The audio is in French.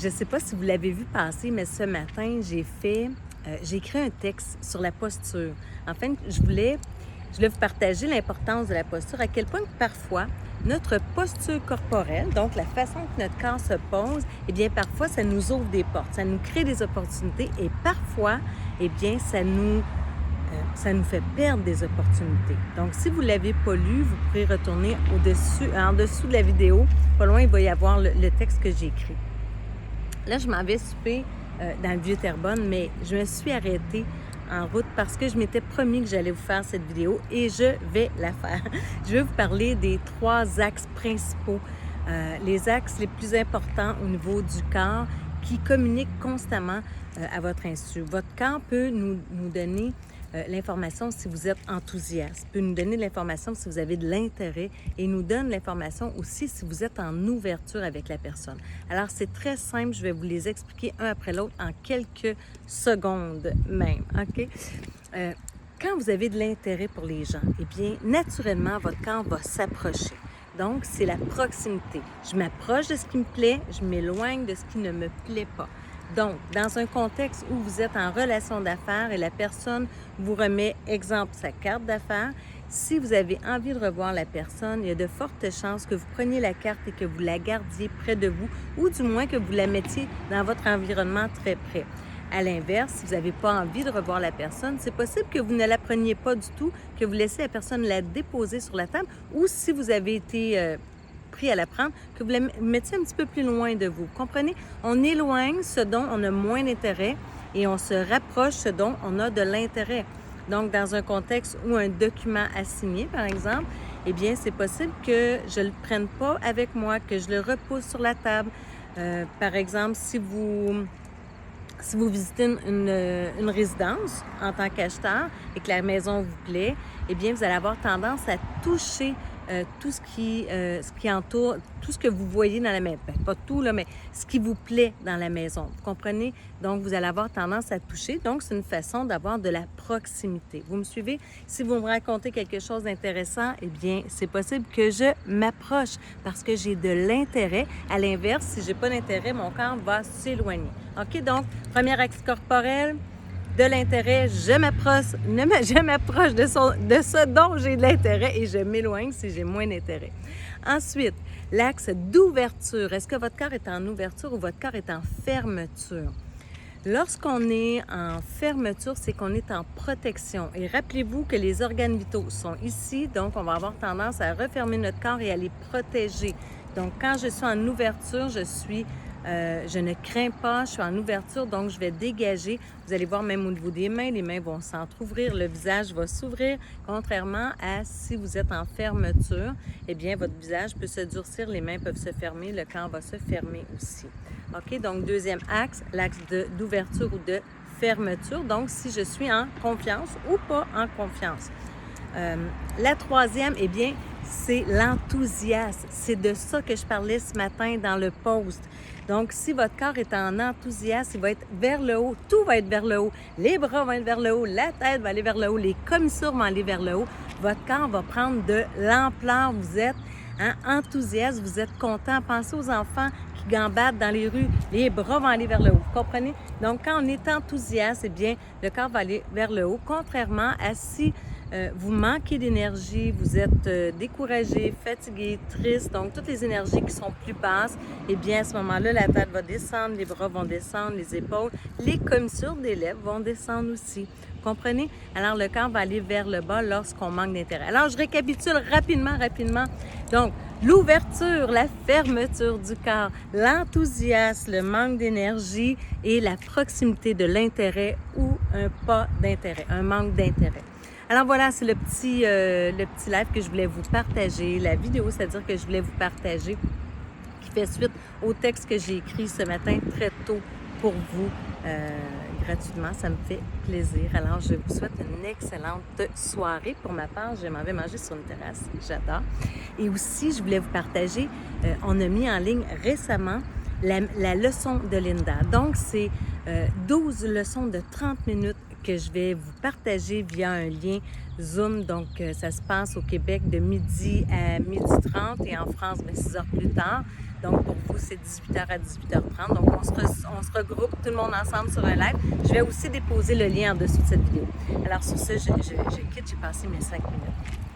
Je ne sais pas si vous l'avez vu passer, mais ce matin, j'ai écrit un texte sur la posture. Enfin, je voulais vous partager l'importance de la posture, à quel point que parfois, notre posture corporelle, donc la façon que notre corps se pose, eh bien, parfois, ça nous ouvre des portes, ça nous crée des opportunités et parfois, eh bien, ça nous fait perdre des opportunités. Donc, si vous ne l'avez pas lu, vous pourrez retourner en dessous de la vidéo. Pas loin, il va y avoir le texte que j'ai écrit. Là, je m'en vais souper dans le Vieux-Terrebonne, mais je me suis arrêtée en route parce que je m'étais promis que j'allais vous faire cette vidéo et je vais la faire. Je vais vous parler des 3 axes principaux, les axes les plus importants au niveau du corps qui communiquent constamment à votre insu. Votre corps peut nous donner l'information si vous êtes enthousiaste, peut nous donner de l'information si vous avez de l'intérêt et nous donne l'information aussi si vous êtes en ouverture avec la personne. Alors, c'est très simple, je vais vous les expliquer un après l'autre en quelques secondes même, OK? Quand vous avez de l'intérêt pour les gens, eh bien, naturellement, votre corps va s'approcher. Donc, c'est la proximité. Je m'approche de ce qui me plaît, je m'éloigne de ce qui ne me plaît pas. Donc, dans un contexte où vous êtes en relation d'affaires et la personne vous remet, exemple, sa carte d'affaires, si vous avez envie de revoir la personne, il y a de fortes chances que vous preniez la carte et que vous la gardiez près de vous ou du moins que vous la mettiez dans votre environnement très près. À l'inverse, si vous n'avez pas envie de revoir la personne, c'est possible que vous ne la preniez pas du tout, que vous laissiez la personne la déposer sur la table ou si vous avez été pris à la prendre, que vous la mettiez un petit peu plus loin de vous. Vous comprenez? On éloigne ce dont on a moins d'intérêt et on se rapproche ce dont on a de l'intérêt. Donc, dans un contexte où un document à signer, par exemple, eh bien, c'est possible que je ne le prenne pas avec moi, que je le repousse sur la table. Par exemple, si vous visitez une résidence en tant qu'acheteur et que la maison vous plaît, eh bien, vous allez avoir tendance à toucher tout ce qui entoure, tout ce que vous voyez dans la maison. Ben, pas tout, là, mais ce qui vous plaît dans la maison. Vous comprenez? Donc, vous allez avoir tendance à toucher. Donc, c'est une façon d'avoir de la proximité. Vous me suivez? Si vous me racontez quelque chose d'intéressant, eh bien, c'est possible que je m'approche parce que j'ai de l'intérêt. À l'inverse, si je n'ai pas d'intérêt, mon corps va s'éloigner. OK? Donc, premier axe corporel, de l'intérêt, je m'approche de ce dont j'ai de l'intérêt et je m'éloigne si j'ai moins d'intérêt. Ensuite, l'axe d'ouverture. Est-ce que votre corps est en ouverture ou votre corps est en fermeture? Lorsqu'on est en fermeture, c'est qu'on est en protection. Et rappelez-vous que les organes vitaux sont ici, donc on va avoir tendance à refermer notre corps et à les protéger. Donc, quand je suis en ouverture, je ne crains pas, je suis en ouverture, donc je vais dégager. Vous allez voir même au niveau des mains, les mains vont s'entrouvrir, le visage va s'ouvrir, contrairement à si vous êtes en fermeture, eh bien, votre visage peut se durcir, les mains peuvent se fermer, le corps va se fermer aussi. OK? Donc, deuxième axe, l'axe d'ouverture ou de fermeture. Donc, si je suis en confiance ou pas en confiance. La troisième, eh bien, c'est l'enthousiasme. C'est de ça que je parlais ce matin dans le post. Donc, si votre corps est en enthousiasme, il va être vers le haut, tout va être vers le haut. Les bras vont être vers le haut, la tête va aller vers le haut, les commissures vont aller vers le haut. Votre corps va prendre de l'ampleur. Vous êtes enthousiaste, vous êtes content. Pensez aux enfants qui gambadent dans les rues, les bras vont aller vers le haut. Vous comprenez? Donc, quand on est enthousiaste, eh bien, le corps va aller vers le haut, contrairement à si vous manquez d'énergie, vous êtes découragé, fatigué, triste, donc toutes les énergies qui sont plus basses, eh bien à ce moment-là, la tête va descendre, les bras vont descendre, les épaules, les commissures des lèvres vont descendre aussi. Vous comprenez? Alors le corps va aller vers le bas lorsqu'on manque d'intérêt. Alors je récapitule rapidement. Donc, l'ouverture, la fermeture du corps, l'enthousiasme, le manque d'énergie et la proximité de l'intérêt ou un pas d'intérêt, un manque d'intérêt. Alors voilà, c'est le petit live que je voulais vous partager, la vidéo, c'est-à-dire que je voulais vous partager, qui fait suite au texte que j'ai écrit ce matin très tôt pour vous, gratuitement. Ça me fait plaisir. Alors, je vous souhaite une excellente soirée. Pour ma part, je m'en vais manger sur une terrasse. J'adore. Et aussi, je voulais vous partager, on a mis en ligne récemment la leçon de Linda. Donc, c'est 12 leçons de 30 minutes que je vais vous partager via un lien Zoom. Donc, ça se passe au Québec de midi à 12h30 et en France, 6 heures plus tard. Donc, pour vous, c'est 18h à 18h30. Donc, on se regroupe tout le monde ensemble sur un live. Je vais aussi déposer le lien en dessous de cette vidéo. Alors, sur ce, je quitte. J'ai passé mes 5 minutes.